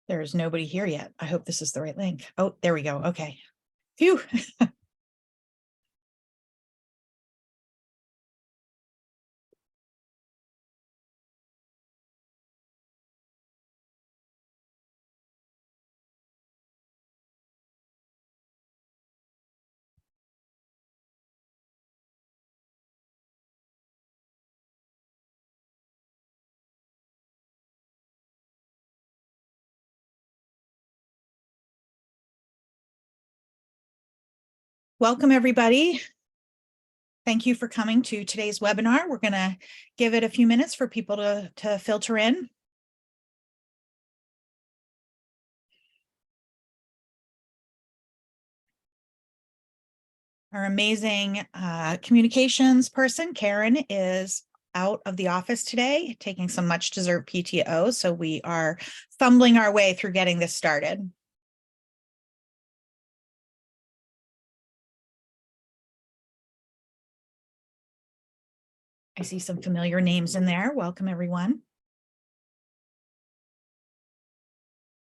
There's nobody here yet. I hope this is the right link. Oh, there we go. Okay. Phew. Welcome, everybody. Thank you for coming to today's webinar. We're going to give it a few minutes for people to filter in. Our amazing communications person, Karen, is out of the office today, taking some much deserved PTO. So we are fumbling our way through getting this started. I see some familiar names in there. Welcome, everyone.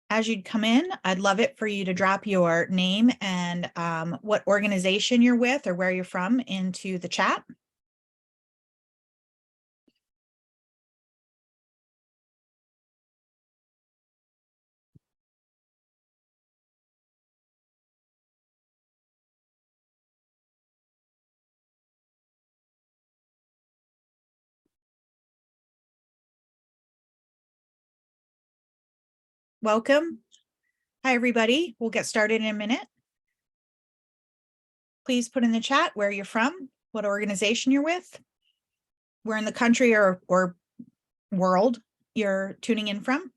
As you'd come in, I'd love it for you to drop your name and what organization you're with or where you're from into the chat. Welcome. Hi, everybody. We'll get started in a minute. Please put in the chat where you're from, what organization you're with, where in the country or world you're tuning in from.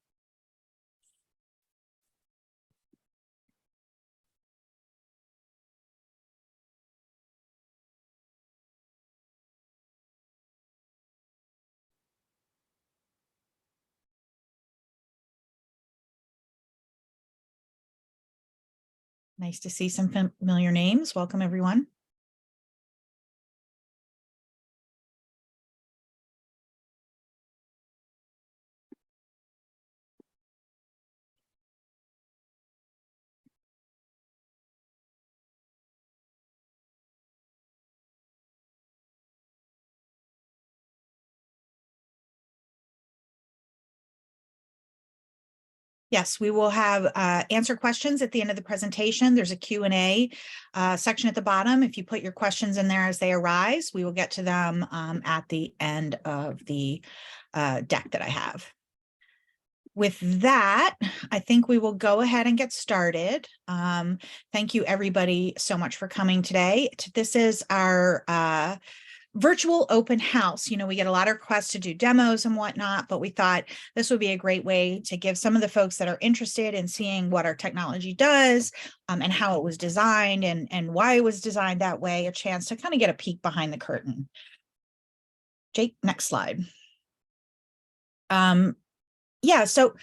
Nice to see some familiar names. Welcome, everyone. Yes, we will have answer questions at the end of the presentation. There's a Q&A section at the bottom. If you put your questions in there as they arise, we will get to them at the end of the deck that I have. With that, I think we will go ahead and get started. Thank you, everybody, so much for coming today. This is our virtual open house. You know, we get a lot of requests to do demos and whatnot, but we thought this would be a great way to give some of the folks that are interested in seeing what our technology does and how it was designed and why it was designed that way, a chance to kind of get a peek behind the curtain. Jake, next slide. Yeah, so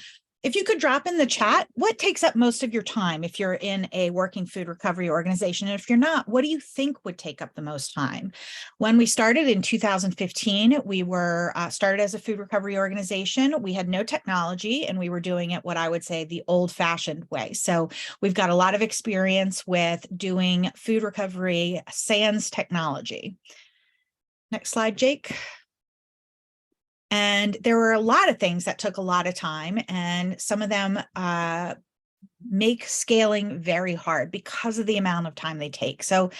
if you could drop in the chat, what takes up most of your time if you're in a working food recovery organization? And if you're not, what do you think would take up the most time? When we started in 2015, we were started as a food recovery organization. We had no technology and we were doing it what I would say the old-fashioned way. So we've got a lot of experience with doing food recovery sans technology. Next slide, Jake. And there were a lot of things that took a lot of time, and some of them make scaling very hard because of the amount of time they take. So,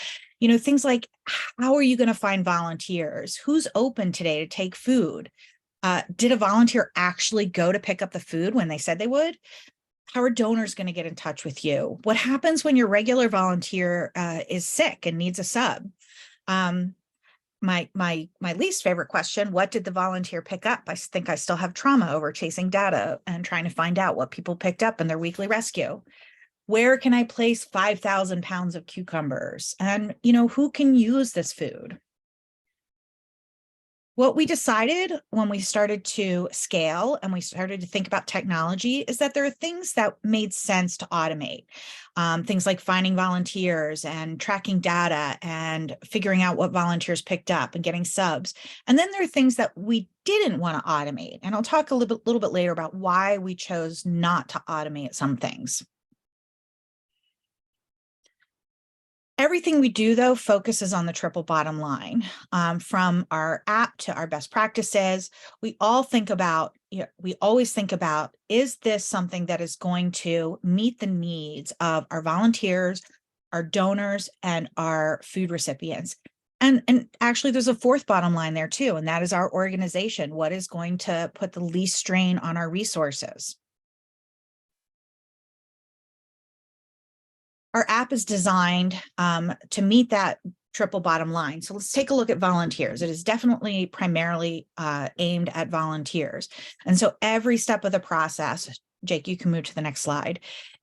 you know, things like, how are you going to find volunteers? Who's open today to take food? Did a volunteer actually go to pick up the food when they said they would? How are donors going to get in touch with you? What happens when your regular volunteer is sick and needs a sub? My least favorite question, what did the volunteer pick up? I think I still have trauma over chasing data and trying to find out what people picked up in their weekly rescue. Where can I place 5,000 pounds of cucumbers? And, you know, who can use this food? What we decided when we started to scale and we started to think about technology is that there are things that made sense to automate. Things like finding volunteers and tracking data and figuring out what volunteers picked up and getting subs. And then there are things that we didn't want to automate. And I'll talk a little bit later about why we chose not to automate some things. Everything we do, though, focuses on the triple bottom line. From our app to our best practices, we always think about, is this something that is going to meet the needs of our volunteers, our donors, and our food recipients? And actually, there's a fourth bottom line there too, and that is our organization. What is going to put the least strain on our resources? Our app is designed to meet that triple bottom line. So let's take a look at volunteers. It is definitely primarily aimed at volunteers. And so every step of the process, Jake, you can move to the next slide,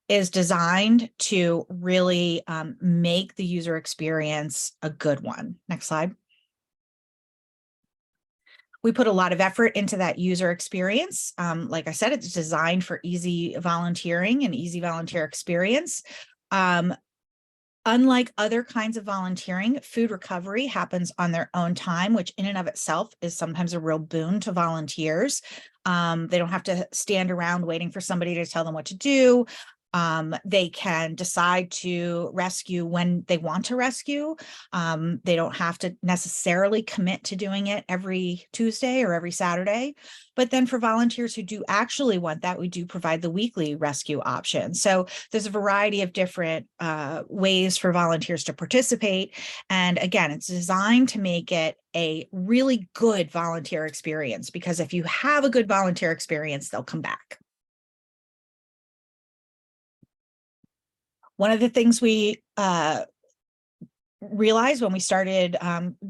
is designed to really make the user experience a good one. Next slide. We put a lot of effort into that user experience. Like I said, it's designed for easy volunteering and easy volunteer experience. Unlike other kinds of volunteering, food recovery happens on their own time, which in and of itself is sometimes a real boon to volunteers. They don't have to stand around waiting for somebody to tell them what to do. They can decide to rescue when they want to rescue. They don't have to necessarily commit to doing it every Tuesday or every Saturday. But then for volunteers who do actually want that, we do provide the weekly rescue option. So there's a variety of different ways for volunteers to participate. And again, it's designed to make it a really good volunteer experience, because if you have a good volunteer experience, they'll come back. One of the things we realized when we started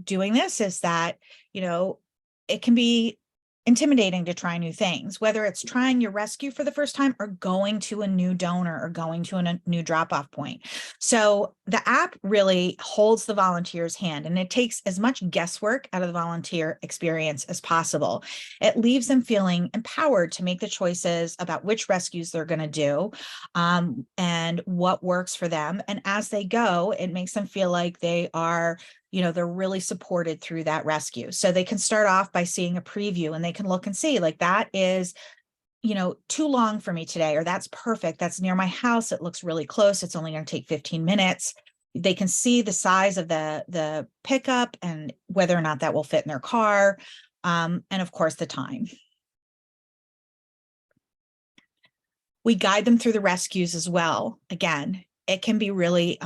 doing this is that, it can be intimidating to try new things, whether it's trying your rescue for the first time or going to a new donor or going to a new drop-off point. So the app really holds the volunteer's hand, and it takes as much guesswork out of the volunteer experience as possible. It leaves them feeling empowered to make the choices about which rescues they're going to do and what works for them. And as they go, it makes them feel like they are they're really supported through that rescue. So they can start off by seeing a preview, and they can look and see, like, that is, too long for me today, or that's perfect. That's near my house. It looks really close. It's only going to take 15 minutes. They can see the size of the pickup and whether or not that will fit in their car. And of course, the time. We guide them through the rescues as well. Again, it can be really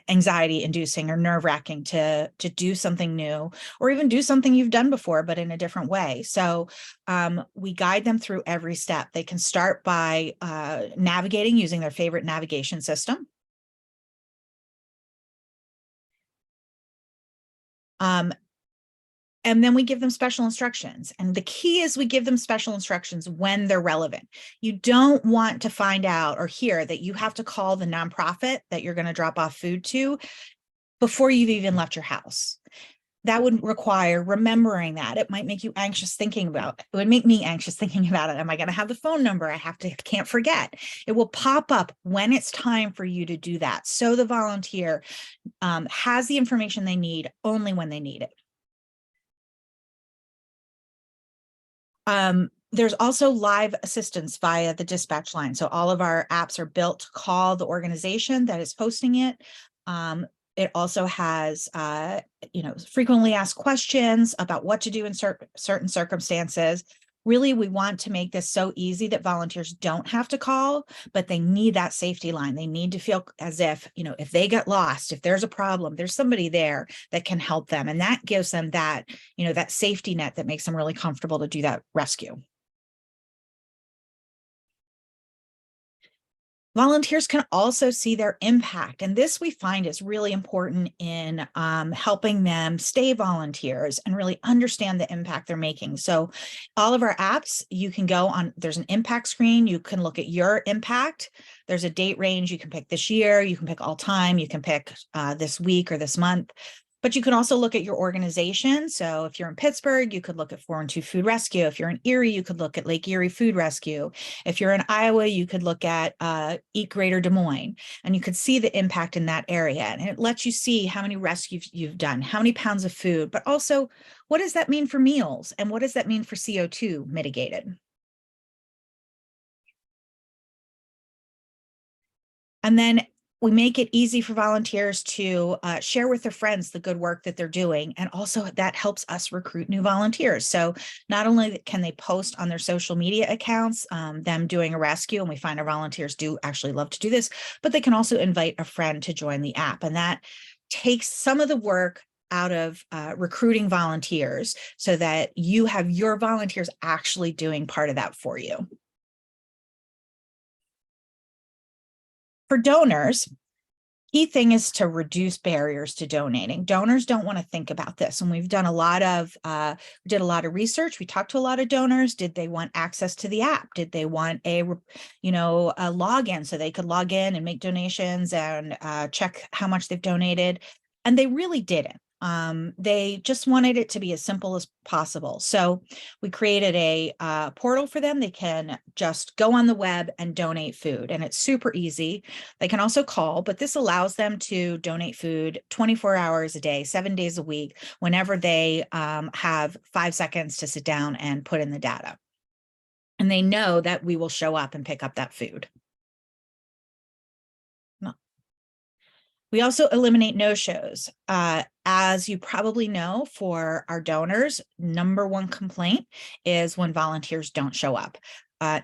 anxiety inducing or nerve wracking to do something new, or even do something you've done before, but in a different way. So we guide them through every step. They can start by navigating using their favorite navigation system. And then we give them special instructions. And the key is we give them special instructions when they're relevant. You don't want to find out or hear that you have to call the nonprofit that you're going to drop off food to before you've even left your house. That would require remembering that. It might make you anxious thinking about it. It would make me anxious thinking about it. Am I going to have the phone number? Can't forget. It will pop up when it's time for you to do that. So the volunteer has the information they need only when they need it. There's also live assistance via the dispatch line. So all of our apps are built to call the organization that is hosting it. It also has, frequently asked questions about what to do in certain circumstances. Really, we want to make this so easy that volunteers don't have to call, but they need that safety line. They need to feel as if, if they get lost, if there's a problem, there's somebody there that can help them. And that gives them that, that safety net that makes them really comfortable to do that rescue. Volunteers can also see their impact, and this we find is really important in helping them stay volunteers and really understand the impact they're making. So all of our apps, you can go on, there's an impact screen, you can look at your impact. There's a date range, you can pick this year, you can pick all time, you can pick this week or this month. But you can also look at your organization. So if you're in Pittsburgh, you could look at 412 Food Rescue. If you're in Erie, you could look at Lake Erie Food Rescue. If you're in Iowa, you could look at Eat Greater Des Moines, and you could see the impact in that area. And it lets you see how many rescues you've done, how many pounds of food, but also what does that mean for meals? And what does that mean for CO2 mitigated? And then we make it easy for volunteers to share with their friends the good work that they're doing. And also that helps us recruit new volunteers. So not only can they post on their social media accounts, them doing a rescue, and we find our volunteers do actually love to do this, but they can also invite a friend to join the app. And that takes some of the work out of recruiting volunteers so that you have your volunteers actually doing part of that for you. For donors, key thing is to reduce barriers to donating. Donors don't want to think about this. And we've done a lot of, did a lot of research. We talked to a lot of donors. Did they want access to the app? Did they want a login so they could log in and make donations and check how much they've donated? And they really didn't. They just wanted it to be as simple as possible. So we created a portal for them. They can just go on the web and donate food, and it's super easy. They can also call, but this allows them to donate food 24 hours a day, 7 days a week, whenever they have 5 seconds to sit down and put in the data. And they know that we will show up and pick up that food. We also eliminate no-shows. As you probably know, for our donors, number one complaint is when volunteers don't show up.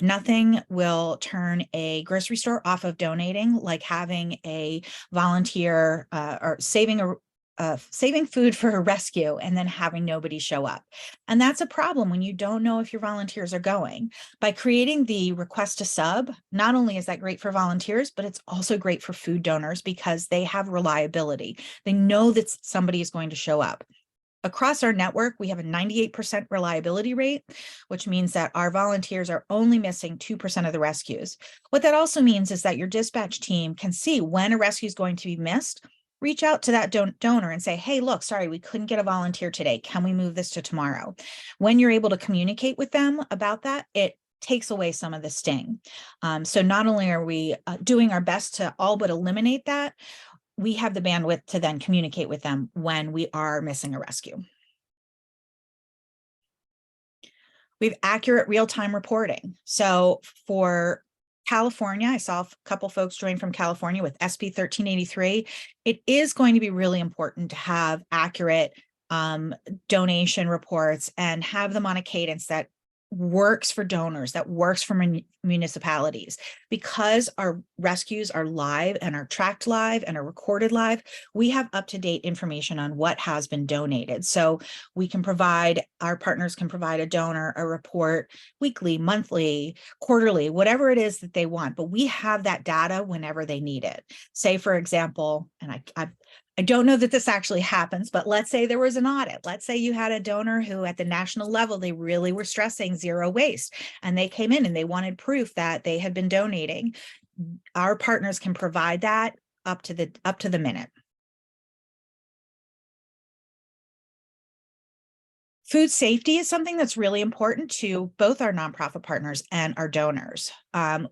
Nothing will turn a grocery store off of donating like having a volunteer or saving food for a rescue and then having nobody show up. And that's a problem when you don't know if your volunteers are going. By creating the request to sub, not only is that great for volunteers, but it's also great for food donors because they have reliability. They know that somebody is going to show up. Across our network, we have a 98% reliability rate, which means that our volunteers are only missing 2% of the rescues. What that also means is that your dispatch team can see when a rescue is going to be missed. Reach out to that donor and say, hey, look, sorry, we couldn't get a volunteer today. Can we move this to tomorrow? When you're able to communicate with them about that, it takes away some of the sting. So not only are we doing our best to all but eliminate that, we have the bandwidth to then communicate with them when we are missing a rescue. We have accurate real-time reporting. So for California, I saw a couple folks join from California with SB 1383. It is going to be really important to have accurate donation reports and have them on a cadence that works for donors, that works for municipalities. Because our rescues are live and are tracked live and are recorded live, we have up-to-date information on what has been donated. So we can provide, our partners can provide a donor a report weekly, monthly, quarterly, whatever it is that they want, but we have that data whenever they need it. Say, for example, and I don't know that this actually happens, but let's say there was an audit. Let's say you had a donor who at the national level, they really were stressing zero waste, and they came in and they wanted proof that they had been donating. Our partners can provide that up to the minute. Food safety is something that's really important to both our nonprofit partners and our donors.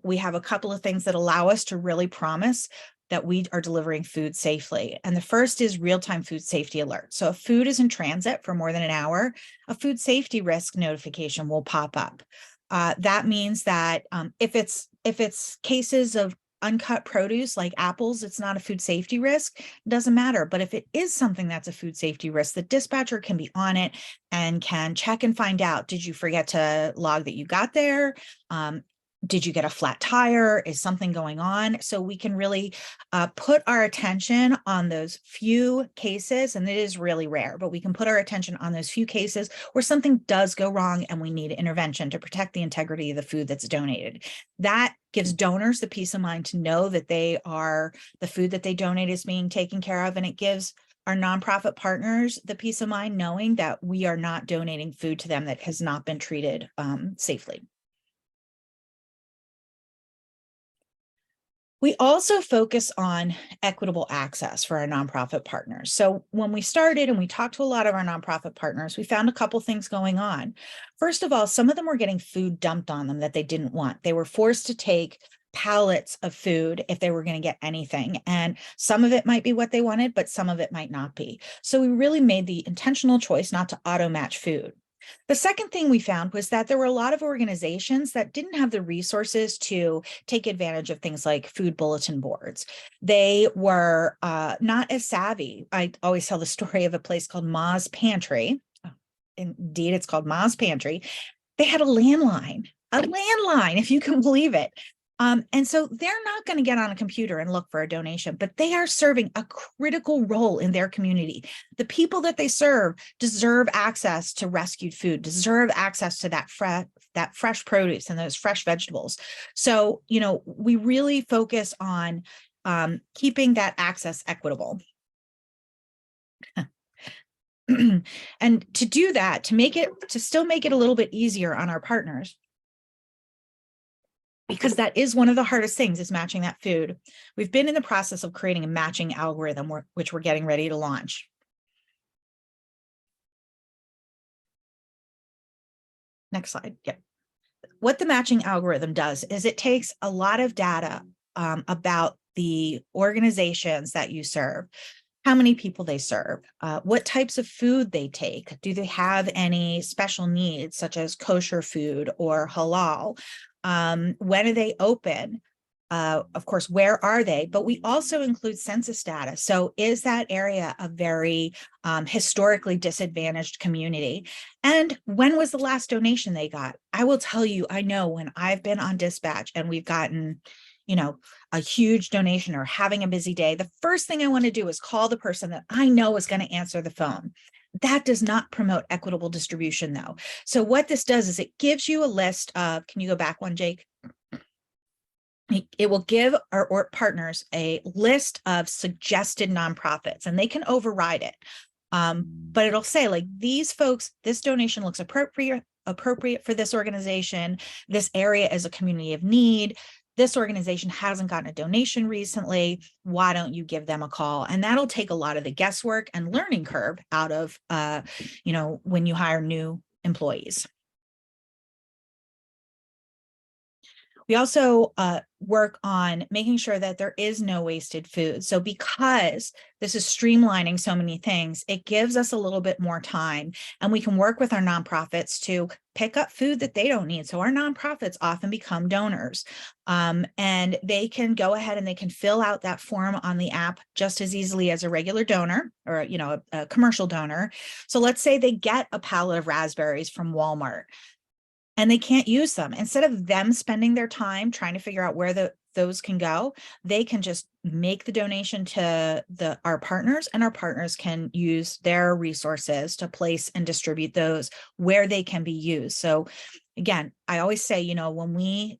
We have a couple of things that allow us to really promise that we are delivering food safely. And the first is real-time food safety alert. So if food is in transit for more than an hour, a food safety risk notification will pop up. That means that if it's cases of uncut produce like apples, it's not a food safety risk, it doesn't matter. But if it is something that's a food safety risk, the dispatcher can be on it and can check and find out, did you forget to log that you got there? Did you get a flat tire? Is something going on? So we can really put our attention on those few cases, and it is really rare, but we can put our attention on those few cases where something does go wrong and we need intervention to protect the integrity of the food that's donated. That gives donors the peace of mind to know that the food that they donate is being taken care of, and it gives our nonprofit partners the peace of mind knowing that we are not donating food to them that has not been treated safely. We also focus on equitable access for our nonprofit partners. So when we started and we talked to a lot of our nonprofit partners, we found a couple things going on. First of all, some of them were getting food dumped on them that they didn't want. They were forced to take pallets of food if they were going to get anything. And some of it might be what they wanted, but some of it might not be. So we really made the intentional choice not to auto match food. The second thing we found was that there were a lot of organizations that didn't have the resources to take advantage of things like food bulletin boards. They were not as savvy. I always tell the story of a place called Ma's Pantry. Indeed, it's called Ma's Pantry. They had a landline, if you can believe it. And so they're not going to get on a computer and look for a donation, but they are serving a critical role in their community. The people that they serve deserve access to rescued food, deserve access to that fresh produce and those fresh vegetables. So, we really focus on keeping that access equitable. And to do that, to still make it a little bit easier on our partners, because that is one of the hardest things, is matching that food. We've been in the process of creating a matching algorithm, which we're getting ready to launch. Next slide. Yep. What the matching algorithm does is it takes a lot of data about the organizations that you serve, how many people they serve, what types of food they take. Do they have any special needs, such as kosher food or halal? When are they open? Of course, where are they? But we also include census data. So is that area a very historically disadvantaged community? And when was the last donation they got? I will tell you, I know when I've been on dispatch and we've gotten a huge donation or having a busy day, the first thing I want to do is call the person that I know is going to answer the phone. That does not promote equitable distribution, though. So what this does is it gives you a list of, can you go back one, Jake? It will give our partners a list of suggested nonprofits, and they can override it. But it'll say, like, these folks, this donation looks appropriate for this organization. This area is a community of need. This organization hasn't gotten a donation recently. Why don't you give them a call? And that'll take a lot of the guesswork and learning curve out of, when you hire new employees. We also work on making sure that there is no wasted food. So because this is streamlining so many things, it gives us a little bit more time, and we can work with our nonprofits to pick up food that they don't need. So our nonprofits often become donors, and they can go ahead and they can fill out that form on the app just as easily as a regular donor or, a commercial donor. So let's say they get a pallet of raspberries from Walmart and they can't use them. Instead of them spending their time trying to figure out where those can go, they can just make the donation to our partners, and our partners can use their resources to place and distribute those where they can be used. So again, I always say, when we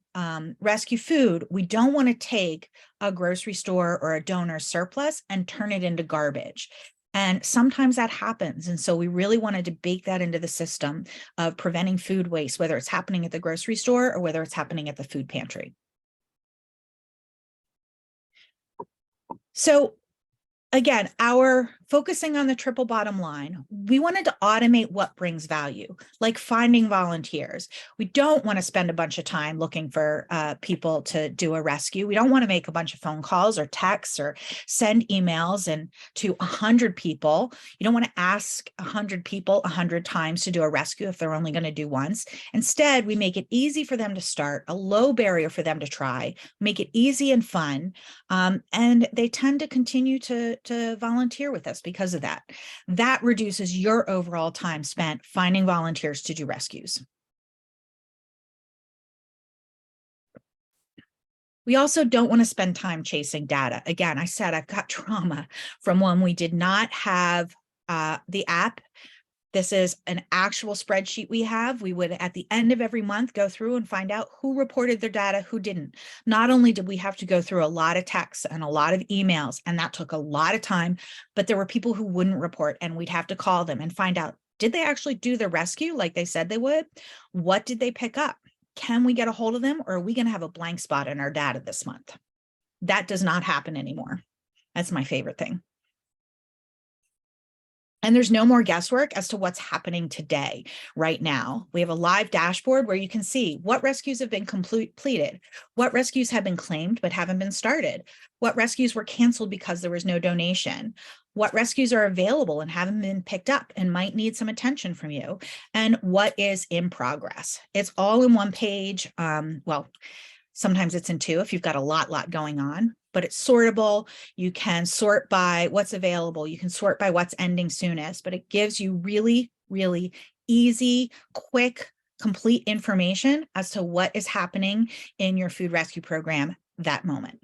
rescue food, we don't want to take a grocery store or a donor surplus and turn it into garbage. And sometimes that happens. And so we really wanted to bake that into the system of preventing food waste, whether it's happening at the grocery store or whether it's happening at the food pantry. So again, our focusing on the triple bottom line, we wanted to automate what brings value, like finding volunteers. We don't want to spend a bunch of time looking for people to do a rescue. We don't want to make a bunch of phone calls or texts or send emails to 100 people. You don't want to ask 100 people 100 times to do a rescue if they're only going to do once. Instead, we make it easy for them to start, a low barrier for them to try, make it easy and fun, and they tend to continue to volunteer with us because of that. That reduces your overall time spent finding volunteers to do rescues. We also don't want to spend time chasing data. Again, I said I've got trauma from when we did not have the app. This is an actual spreadsheet we have. We would, at the end of every month, go through and find out who reported their data, who didn't. Not only did we have to go through a lot of texts and a lot of emails, and that took a lot of time, but there were people who wouldn't report, and we'd have to call them and find out, did they actually do the rescue like they said they would? What did they pick up? Can we get a hold of them, or are we going to have a blank spot in our data this month? That does not happen anymore. That's my favorite thing. And there's no more guesswork as to what's happening today, right now. We have a live dashboard where you can see what rescues have been completed, what rescues have been claimed but haven't been started, what rescues were canceled because there was no donation, what rescues are available and haven't been picked up and might need some attention from you, and what is in progress. It's all in one page. Well, sometimes it's in two if you've got a lot going on, but it's sortable. You can sort by what's available. You can sort by what's ending soonest, but it gives you really, really easy, quick, complete information as to what is happening in your food rescue program that moment.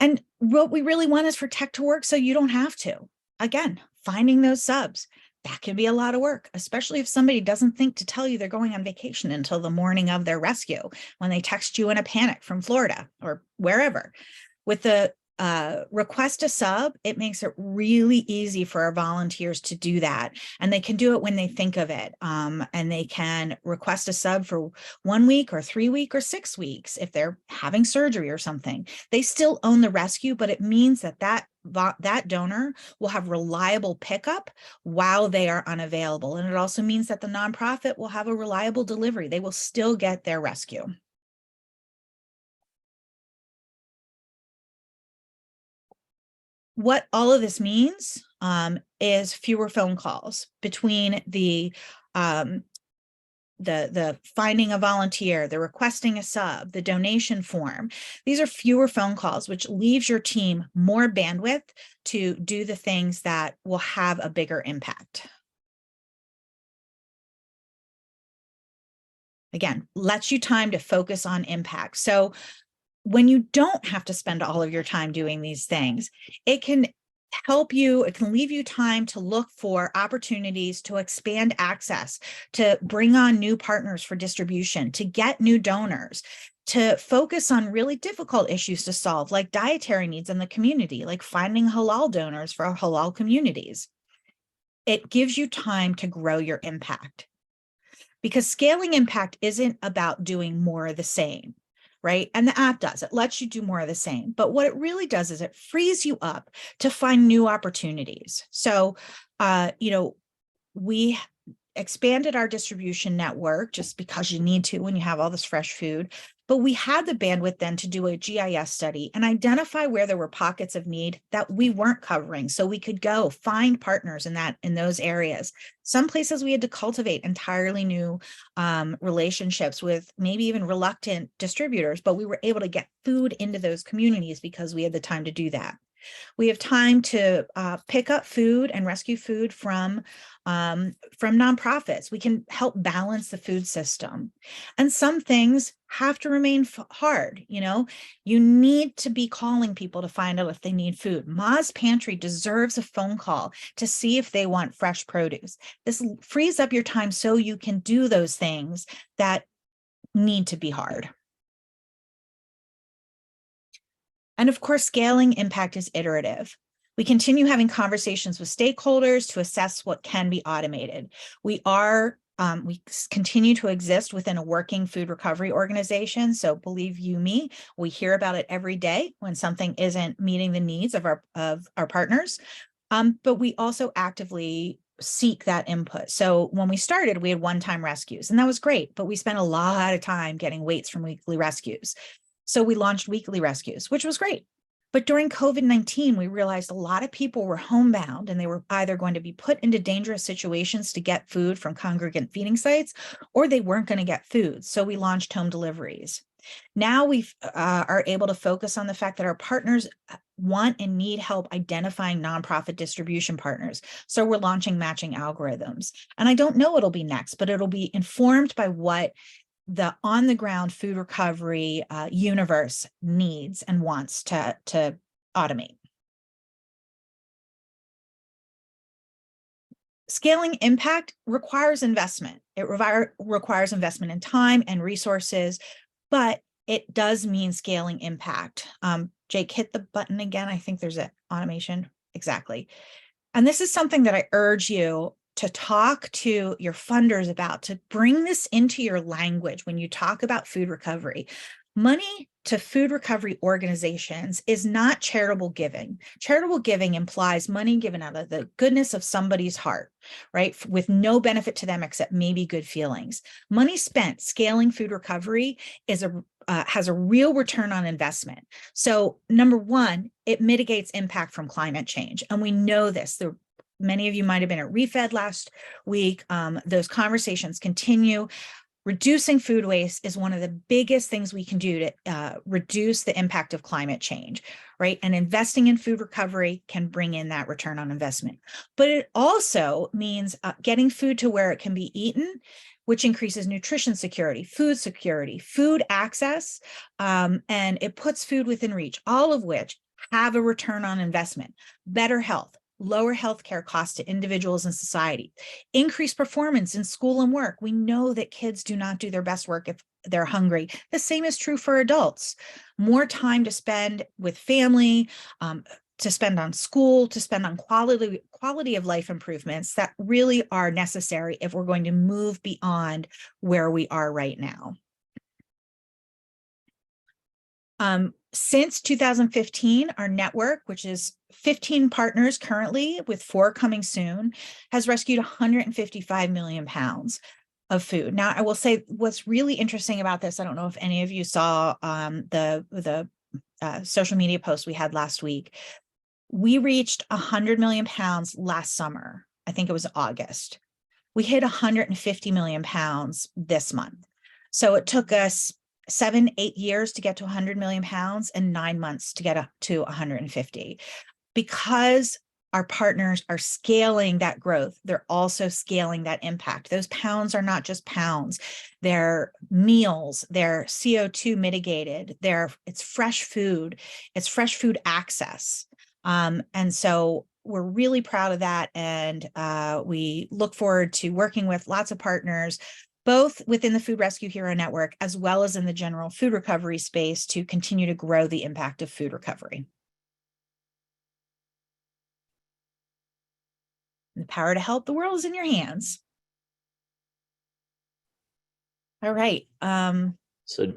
And what we really want is for tech to work so you don't have to. Again, finding those subs, that can be a lot of work, especially if somebody doesn't think to tell you they're going on vacation until the morning of their rescue, when they text you in a panic from Florida or wherever. With the request a sub, it makes it really easy for our volunteers to do that. And they can do it when they think of it. And they can request a sub for 1 week or 3 weeks or 6 weeks if they're having surgery or something. They still own the rescue, but it means that that donor will have reliable pickup while they are unavailable. And it also means that the nonprofit will have a reliable delivery. They will still get their rescue. What all of this means is fewer phone calls between the finding a volunteer, the requesting a sub, the donation form. These are fewer phone calls, which leaves your team more bandwidth to do the things that will have a bigger impact. Again, lets you time to focus on impact. So when you don't have to spend all of your time doing these things, it can help you, it can leave you time to look for opportunities to expand access, to bring on new partners for distribution, to get new donors, to focus on really difficult issues to solve, like dietary needs in the community, like finding halal donors for halal communities. It gives you time to grow your impact, because scaling impact isn't about doing more of the same. Right? And the app does, it lets you do more of the same. But what it really does is it frees you up to find new opportunities. So, we expanded our distribution network just because you need to when you have all this fresh food. But we had the bandwidth then to do a GIS study and identify where there were pockets of need that we weren't covering. So we could go find partners in those areas. Some places we had to cultivate entirely new relationships with maybe even reluctant distributors, but we were able to get food into those communities because we had the time to do that. We have time to pick up food and rescue food from nonprofits. We can help balance the food system. And some things have to remain hard. You need to be calling people to find out if they need food. Ma's Pantry deserves a phone call to see if they want fresh produce. This frees up your time so you can do those things that need to be hard. And of course, scaling impact is iterative. We continue having conversations with stakeholders to assess what can be automated. We continue to exist within a working food recovery organization. So believe you me, we hear about it every day when something isn't meeting the needs of our partners. But we also actively seek that input. So when we started, we had one-time rescues, and that was great, but we spent a lot of time getting weights from weekly rescues. So we launched weekly rescues, which was great. But during COVID-19, we realized a lot of people were homebound and they were either going to be put into dangerous situations to get food from congregant feeding sites, or they weren't going to get food. So we launched home deliveries. Now we are able to focus on the fact that our partners want and need help identifying nonprofit distribution partners. So we're launching matching algorithms. And I don't know what'll be next, but it'll be informed by what the on-the-ground food recovery universe needs and wants to automate. Scaling impact requires investment. It requires investment in time and resources, but it does mean scaling impact. Jake, hit the button again. I think there's an automation. Exactly. And this is something that I urge you to talk to your funders about, to bring this into your language when you talk about food recovery. Money to food recovery organizations is not charitable giving. Charitable giving implies money given out of the goodness of somebody's heart, right? With no benefit to them except maybe good feelings. Money spent scaling food recovery has a real return on investment. So number one, it mitigates impact from climate change. And we know this. Many of you might have been at ReFed last week. Those conversations continue. Reducing food waste is one of the biggest things we can do to reduce the impact of climate change, right? And investing in food recovery can bring in that return on investment. But it also means getting food to where it can be eaten, which increases nutrition security, food access, and it puts food within reach, all of which have a return on investment, better health, lower healthcare costs to individuals and society, increased performance in school and work. We know that kids do not do their best work if they're hungry. The same is true for adults. More time to spend with family, to spend on school, to spend on quality of life improvements that really are necessary if we're going to move beyond where we are right now. Since 2015, our network, which is 15 partners currently with 4 coming soon, has rescued 155 million pounds of food. Now, I will say what's really interesting about this, I don't know if any of you saw the social media post we had last week. We reached 100 million pounds last summer. I think it was August. We hit 150 million pounds this month. So it took us 7-8 years to get to 100 million pounds and 9 months to get up to 150. Because our partners are scaling that growth, they're also scaling that impact. Those pounds are not just pounds, they're meals, they're CO2 mitigated, it's fresh food access. And so we're really proud of that. And we look forward to working with lots of partners, both within the Food Rescue Hero Network, as well as in the general food recovery space, to continue to grow the impact of food recovery. And the power to help the world is in your hands. All right. So,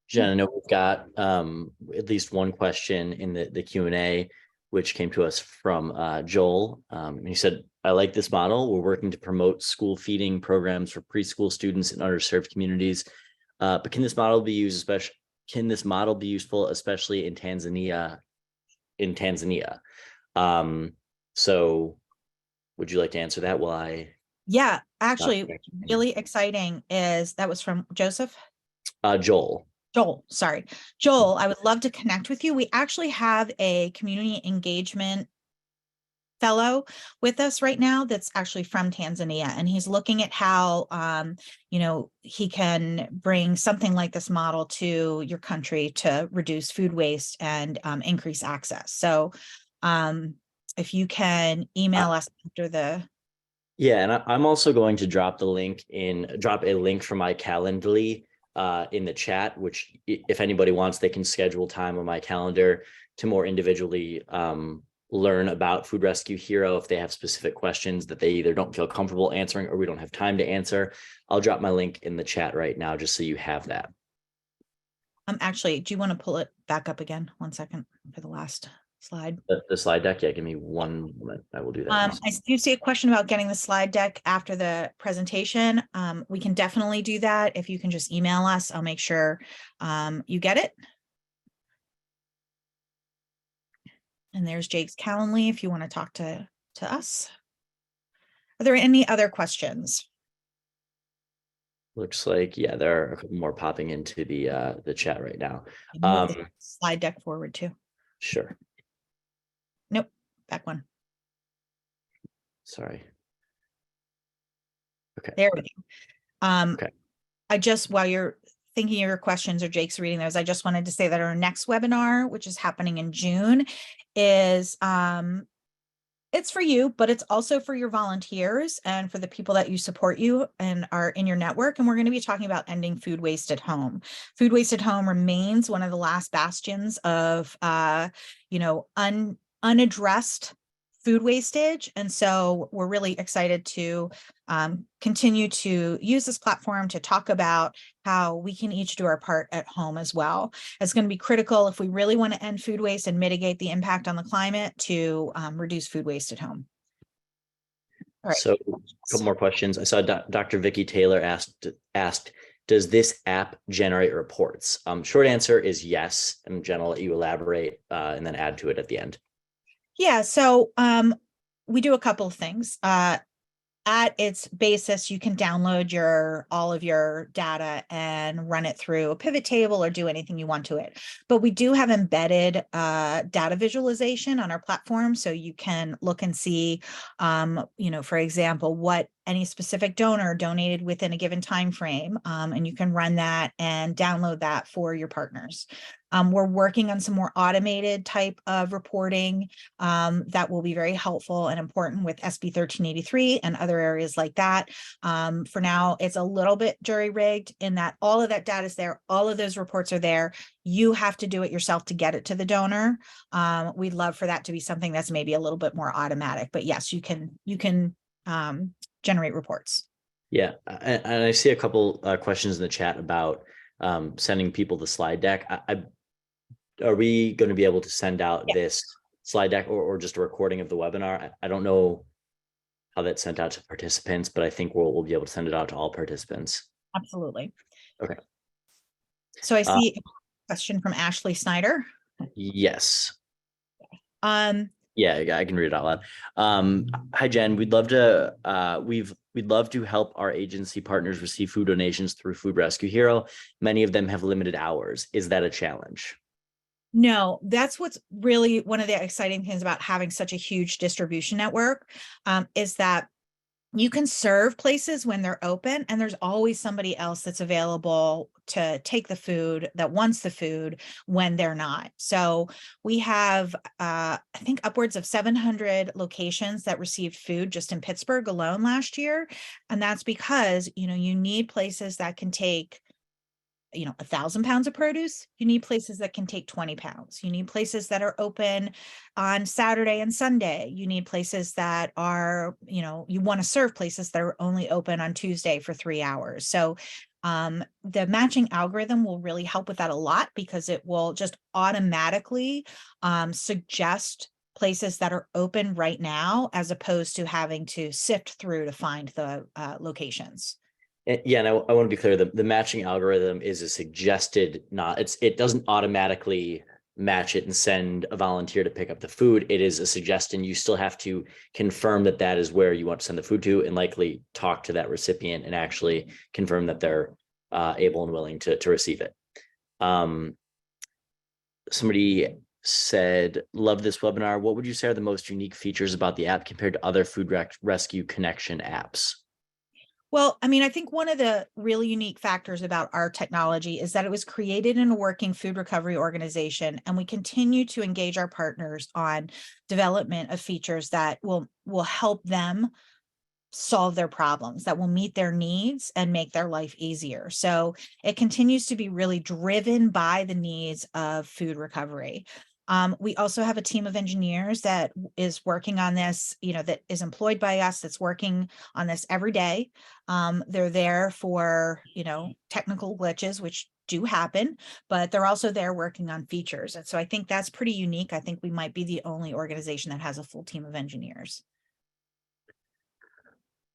Jen, I know we've got at least one question in the Q&A, which came to us from Joel. And he said, I like this model. We're working to promote school feeding programs for preschool students in underserved communities. But can this model be used, useful, especially in Tanzania? So would you like to answer that while I? Yeah, actually, really exciting is that was from Joseph? Joel, sorry. Joel, I would love to connect with you. We actually have a community engagement fellow with us right now that's actually from Tanzania, and he's looking at how he can bring something like this model to your country to reduce food waste and increase access. So if you can email us after the. Yeah, and I'm also going to drop a link from my Calendly in the chat, which if anybody wants, they can schedule time on my calendar to more individually learn about Food Rescue Hero if they have specific questions that they either don't feel comfortable answering or we don't have time to answer. I'll drop my link in the chat right now just so you have that. Actually, do you want to pull it back up again? 1 second for the last slide. The slide deck? Yeah, give me 1 moment. I will do that. I do see a question about getting the slide deck after the presentation. We can definitely do that. If you can just email us, I'll make sure you get it. And there's Jake's Calendly if you want to talk to us. Are there any other questions? Looks like, yeah, there are a couple more popping into the chat right now. Slide deck forward too. Sure. Nope, back one. Sorry. Okay. There we go. Okay. I just, while you're thinking of your questions or Jake's reading those, I just wanted to say that our next webinar, which is happening in June, is it's for you, but it's also for your volunteers and for the people that you support you and are in your network. And we're going to be talking about ending food waste at home. Food waste at home remains one of the last bastions of unaddressed food wastage. And so we're really excited to continue to use this platform to talk about how we can each do our part at home as well. It's going to be critical if we really want to end food waste and mitigate the impact on the climate to reduce food waste at home. All right. So a couple more questions. I saw Dr. Vicky Taylor asked, does this app generate reports? Short answer is yes. And Jen, I'll let you elaborate and then add to it at the end. Yeah, so we do a couple of things. At its basis, you can download all of your data and run it through a pivot table or do anything you want to it. But we do have embedded data visualization on our platform, so you can look and see, for example, what any specific donor donated within a given time frame, and you can run that and download that for your partners. We're working on some more automated type of reporting that will be very helpful and important with SB 1383 and other areas like that. For now, it's a little bit jury-rigged in that all of that data is there. All of those reports are there. You have to do it yourself to get it to the donor. We'd love for that to be something that's maybe a little bit more automatic, but yes, you can generate reports. Yeah, and I see a couple questions in the chat about sending people the slide deck. Are we going to be able to send out this slide deck or just a recording of the webinar? I don't know how that's sent out to participants, but I think we'll be able to send it out to all participants. Absolutely. Okay. So I see a question from Ashley Snyder. Yes. Yeah, I can read it out loud. Hi, Jen. We'd love to help our agency partners receive food donations through Food Rescue Hero. Many of them have limited hours. Is that a challenge? No, that's what's really one of the exciting things about having such a huge distribution network, is that you can serve places when they're open, and there's always somebody else that's available to take the food, that wants the food when they're not. So we have, I think, upwards of 700 locations that received food just in Pittsburgh alone last year. And that's because, you need places that can take 1,000 pounds of produce. You need places that can take 20 pounds. You need places that are open on Saturday and Sunday. You need places that are, you want to serve places that are only open on Tuesday for 3 hours. So the matching algorithm will really help with that a lot, because it will just automatically suggest places that are open right now, as opposed to having to sift through to find the locations. Yeah, and I want to be clear, the matching algorithm is a suggested, it doesn't automatically match it and send a volunteer to pick up the food. It is a suggestion. You still have to confirm that that is where you want to send the food to, and likely talk to that recipient and actually confirm that they're able and willing to receive it. Somebody said, love this webinar. What would you say are the most unique features about the app compared to other food rescue connection apps? Well, I think one of the really unique factors about our technology is that it was created in a working food recovery organization, and we continue to engage our partners on development of features that will help them solve their problems, that will meet their needs and make their life easier. So it continues to be really driven by the needs of food recovery. We also have a team of engineers that is working on this, that is employed by us, that's working on this every day. They're there for, technical glitches, which do happen, but they're also there working on features. And so I think that's pretty unique. I think we might be the only organization that has a full team of engineers.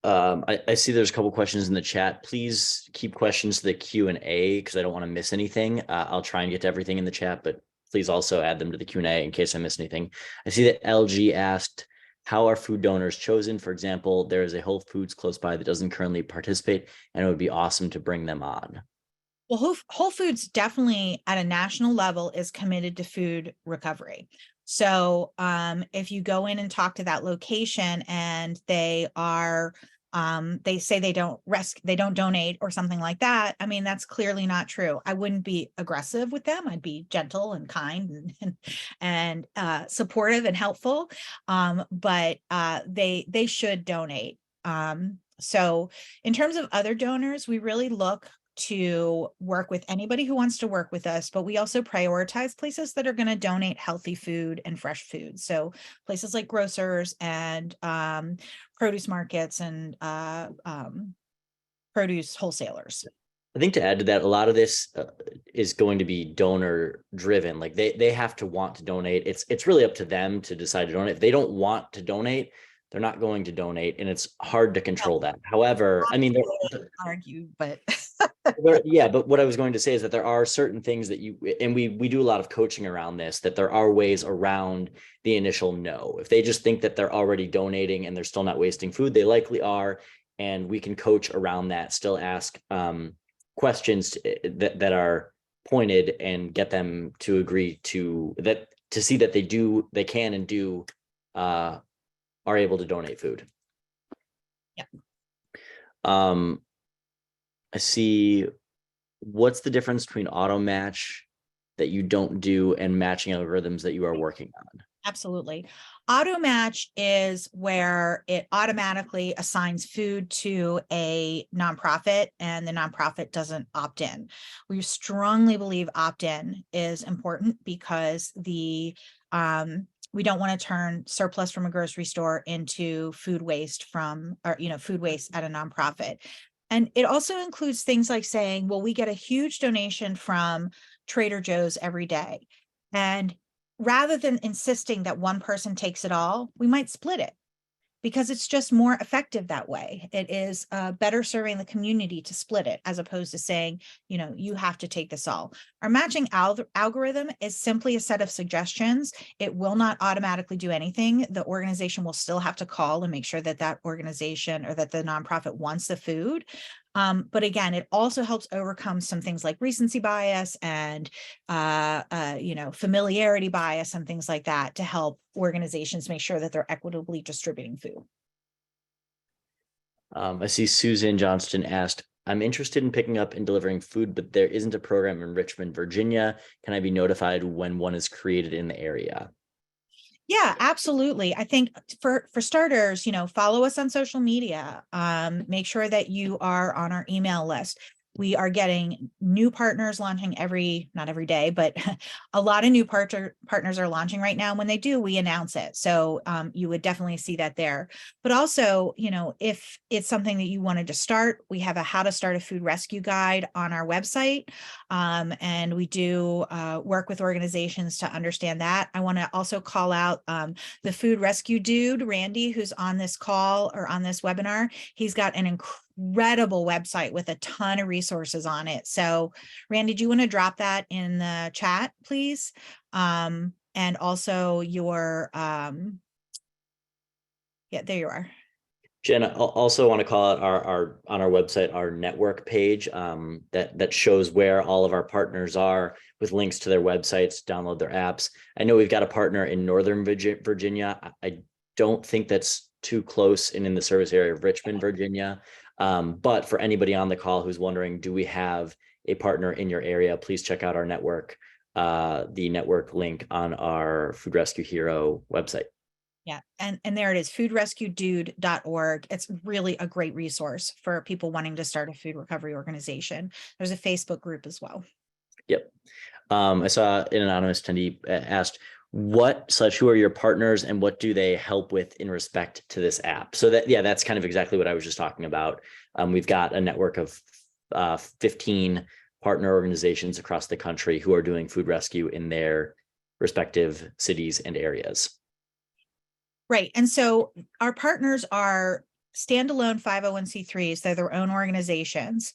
I see there's a couple questions in the chat. Please keep questions to the Q&A, because I don't want to miss anything. I'll try and get to everything in the chat, but please also add them to the Q&A in case I miss anything. I see that LG asked, how are food donors chosen? For example, there is a Whole Foods close by that doesn't currently participate, and it would be awesome to bring them on. Well, Whole Foods definitely at a national level is committed to food recovery. So if you go in and talk to that location and they are, they say they don't donate or something like that, that's clearly not true. I wouldn't be aggressive with them. I'd be gentle and kind and supportive and helpful. But they should donate. So in terms of other donors, we really look to work with anybody who wants to work with us, but we also prioritize places that are going to donate healthy food and fresh food. So places like grocers and produce markets and produce wholesalers. I think to add to that, a lot of this is going to be donor driven. Like they have to want to donate. It's really up to them to decide to donate. If they don't want to donate, they're not going to donate, and it's hard to control that. However, I mean, argue, but yeah, but what I was going to say is that there are certain things that we do a lot of coaching around this, that there are ways around the initial no. If they just think that they're already donating and they're still not wasting food, they likely are, and we can coach around that, still ask questions that are pointed and get them to agree to that, to see that they can and do are able to donate food. Yeah. I see. What's the difference between auto match that you don't do and matching algorithms that you are working on? Absolutely. Auto match is where it automatically assigns food to a nonprofit and the nonprofit doesn't opt in. We strongly believe opt-in is important because we don't want to turn surplus from a grocery store into food waste food waste at a nonprofit. And it also includes things like saying, well, we get a huge donation from Trader Joe's every day. And rather than insisting that one person takes it all, we might split it because it's just more effective that way. It is better serving the community to split it as opposed to saying, you have to take this all. Our matching algorithm is simply a set of suggestions. It will not automatically do anything. The organization will still have to call and make sure that that organization or that the nonprofit wants the food. But again, it also helps overcome some things like recency bias and familiarity bias and things like that to help organizations make sure that they're equitably distributing food. I see Susan Johnston asked, I'm interested in picking up and delivering food, but there isn't a program in Richmond, Virginia. Can I be notified when one is created in the area? Yeah, absolutely. I think for starters, follow us on social media. Make sure that you are on our email list. We are getting new partners launching not every day, but a lot of new partners are launching right now. When they do, we announce it. So you would definitely see that there. But also, if it's something that you wanted to start, we have a how to start a food rescue guide on our website. And we do work with organizations to understand that. I want to also call out the food rescue dude, Randy, who's on this call or on this webinar. He's got an incredible website with a ton of resources on it. So Randy, do you want to drop that in the chat, please? And also your, yeah, there you are. Jen, I also want to call out our on our website, our network page that shows where all of our partners are with links to their websites, download their apps. I know we've got a partner in Northern Virginia. I don't think that's too close and in the service area of Richmond, Virginia. But for anybody on the call who's wondering, do we have a partner in your area, please check out our network, the network link on our Food Rescue Hero website. Yeah, and there it is, foodrescuedude.org. It's really a great resource for people wanting to start a food recovery organization. There's a Facebook group as well. Yep. I saw an anonymous attendee asked, who are your partners and what do they help with in respect to this app? So that's kind of exactly what I was just talking about. We've got a network of 15 partner organizations across the country who are doing food rescue in their respective cities and areas. Right. And so our partners are standalone 501c3s. They're their own organizations.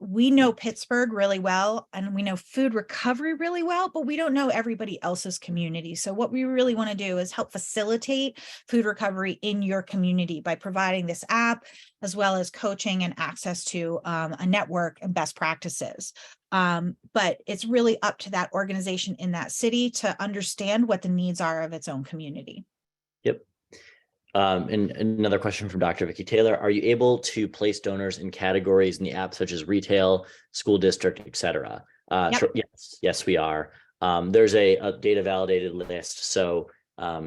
We know Pittsburgh really well, and we know food recovery really well, but we don't know everybody else's community. So what we really want to do is help facilitate food recovery in your community by providing this app, as well as coaching and access to a network and best practices. But it's really up to that organization in that city to understand what the needs are of its own community. Yep. And another question from Dr. Vicki Taylor, are you able to place donors in categories in the app such as retail, school district, et cetera? Yep. Sure, yes, we are. There's a data validated list. So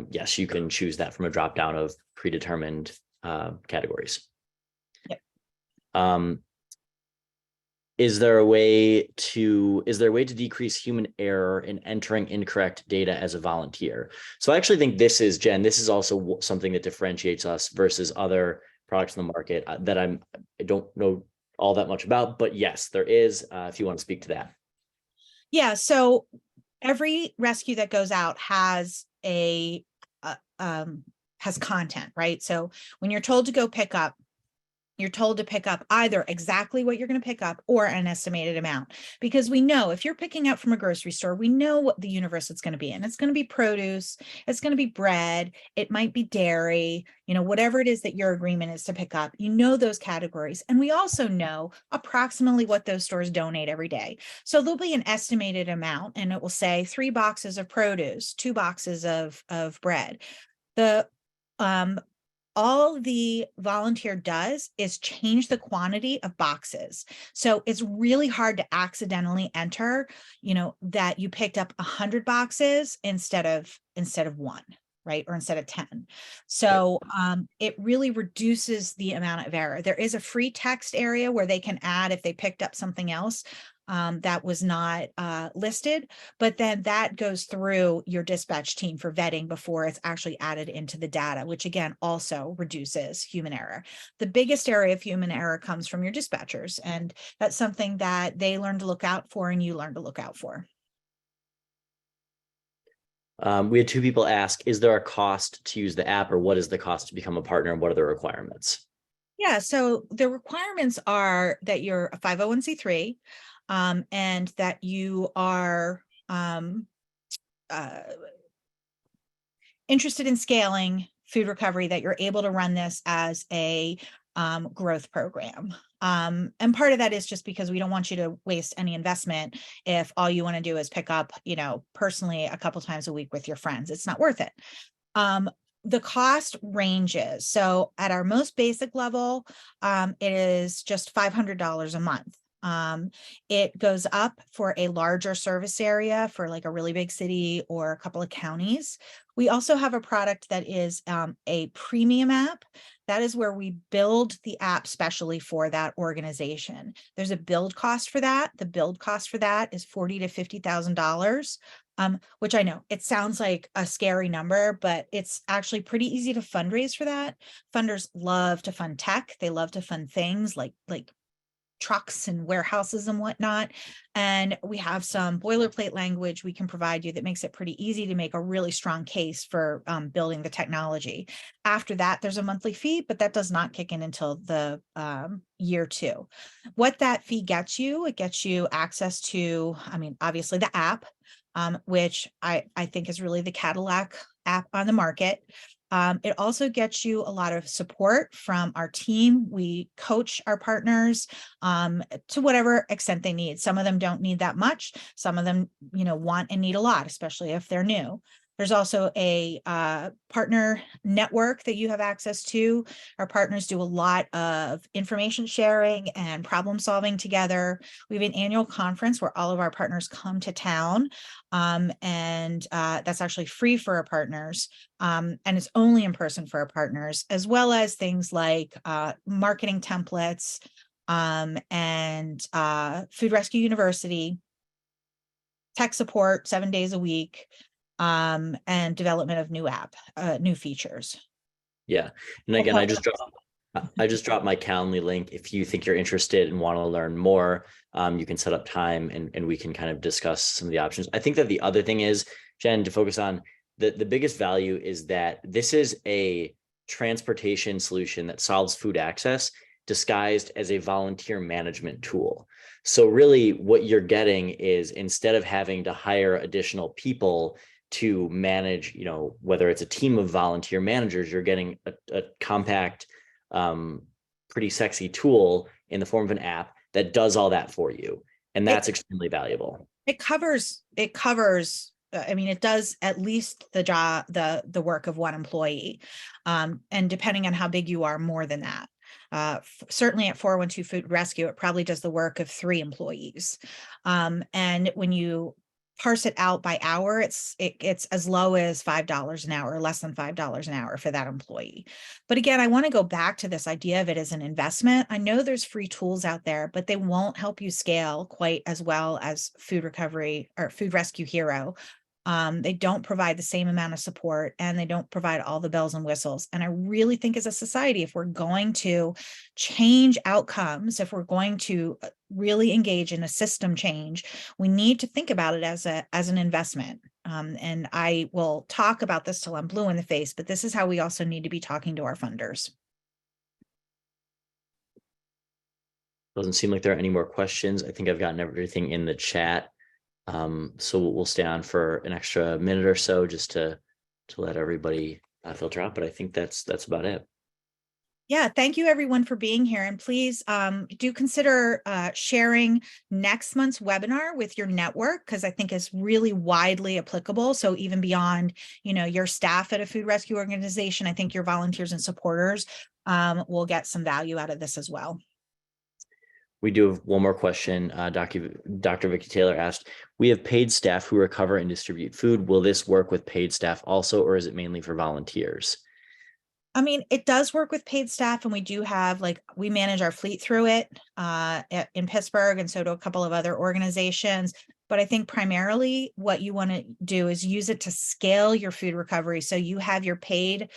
yes, you can choose that from a drop down of predetermined categories. Yep. is there a way to decrease human error in entering incorrect data as a volunteer? So I actually think this is also something that differentiates us versus other products in the market that I don't know all that much about, but yes, there is, if you want to speak to that. Yeah, so every rescue that goes out has has content, right? So when you're told to go pick up, you're told to pick up either exactly what you're going to pick up or an estimated amount, because we know if you're picking up from a grocery store, we know what the universe it's going to be in. It's going to be produce, it's going to be bread, it might be dairy, whatever it is that your agreement is to pick up, those categories. And we also know approximately what those stores donate every day. So there'll be an estimated amount, and it will say 3 boxes of produce, 2 boxes of bread. All the volunteer does is change the quantity of boxes. So it's really hard to accidentally enter, that you picked up 100 boxes instead of 1, right? Or instead of 10. So it really reduces the amount of error. There is a free text area where they can add if they picked up something else that was not listed, but then that goes through your dispatch team for vetting before it's actually added into the data, which again also reduces human error. The biggest area of human error comes from your dispatchers, and that's something that they learn to look out for and you learn to look out for. We had 2 people ask, is there a cost to use the app, or what is the cost to become a partner, and what are the requirements? Yeah, so the requirements are that you're a 501c3, and that you are interested in scaling food recovery, that you're able to run this as a growth program. And part of that is just because we don't want you to waste any investment if all you want to do is pick up, personally a couple times a week with your friends. It's not worth it. The cost ranges. So at our most basic level, it is just $500 a month. It goes up for a larger service area for like a really big city or a couple of counties. We also have a product that is a premium app. That is where we build the app specially for that organization. There's a build cost for that. The build cost for that is $40,000 to $50,000. Which I know it sounds like a scary number, but it's actually pretty easy to fundraise for that. Funders love to fund tech. They love to fund things like trucks and warehouses and whatnot. And we have some boilerplate language we can provide you that makes it pretty easy to make a really strong case for building the technology. After that, there's a monthly fee, but that does not kick in until the year 2. What that fee gets you, it gets you access to, obviously the app, which I think is really the Cadillac app on the market. It also gets you a lot of support from our team. We coach our partners to whatever extent they need. Some of them don't need that much. Some of them, want and need a lot, especially if they're new. There's also a partner network that you have access to. Our partners do a lot of information sharing and problem solving together. We have an annual conference where all of our partners come to town, and that's actually free for our partners, and it's only in person for our partners, as well as things like marketing templates, and Food Rescue University, tech support 7 days a week, and development of new features. Yeah. And again, I just dropped my Calendly link. If you think you're interested and want to learn more, you can set up time and we can kind of discuss some of the options. I think that the other thing is, Jen, to focus on the biggest value is that this is a transportation solution that solves food access disguised as a volunteer management tool. So really what you're getting is, instead of having to hire additional people to manage, whether it's a team of volunteer managers, you're getting a compact, pretty sexy tool in the form of an app that does all that for you. And that's extremely valuable. It covers, it does at least the job, the work of 1 employee. And depending on how big you are, more than that. Certainly at 412 Food Rescue, it probably does the work of 3 employees. And when you parse it out by hour, it's as low as $5 an hour, or less than $5 an hour for that employee. But again, I want to go back to this idea of it as an investment. I know there's free tools out there, but they won't help you scale quite as well as Food Recovery or Food Rescue Hero. They don't provide the same amount of support, and they don't provide all the bells and whistles. And I really think as a society, if we're going to change outcomes, if we're going to really engage in a system change, we need to think about it as an investment. And I will talk about this till I'm blue in the face, but this is how we also need to be talking to our funders. Doesn't seem like there are any more questions. I think I've gotten everything in the chat. So we'll stay on for an extra minute or so just to let everybody filter out. But I think that's about it. Yeah, thank you everyone for being here. And please do consider sharing next month's webinar with your network, because I think it's really widely applicable. So even beyond, your staff at a food rescue organization, I think your volunteers and supporters will get some value out of this as well. We do have one more question. Dr. Vicky Taylor asked, we have paid staff who recover and distribute food. Will this work with paid staff also, or is it mainly for volunteers? I mean, it does work with paid staff, and we do have, we manage our fleet through it in Pittsburgh, and so do a couple of other organizations. But I think primarily what you want to do is use it to scale your food recovery. So you have your paid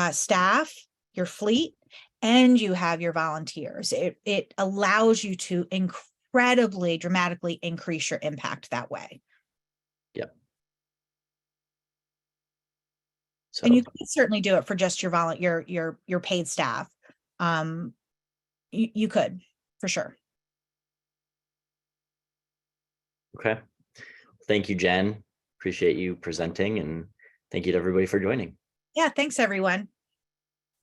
staff, your fleet, and you have your volunteers. It allows you to incredibly dramatically increase your impact that way. Yep. So, and you can certainly do it for just your paid staff. You could, for sure. Okay. Thank you, Jen. Appreciate you presenting, and thank you to everybody for joining. Yeah, thanks everyone.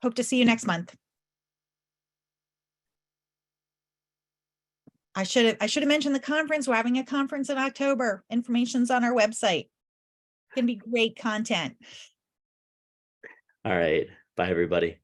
Hope to see you next month. I should have mentioned the conference. We're having a conference in October. Information's on our website. It's gonna be great content. All right. Bye, everybody.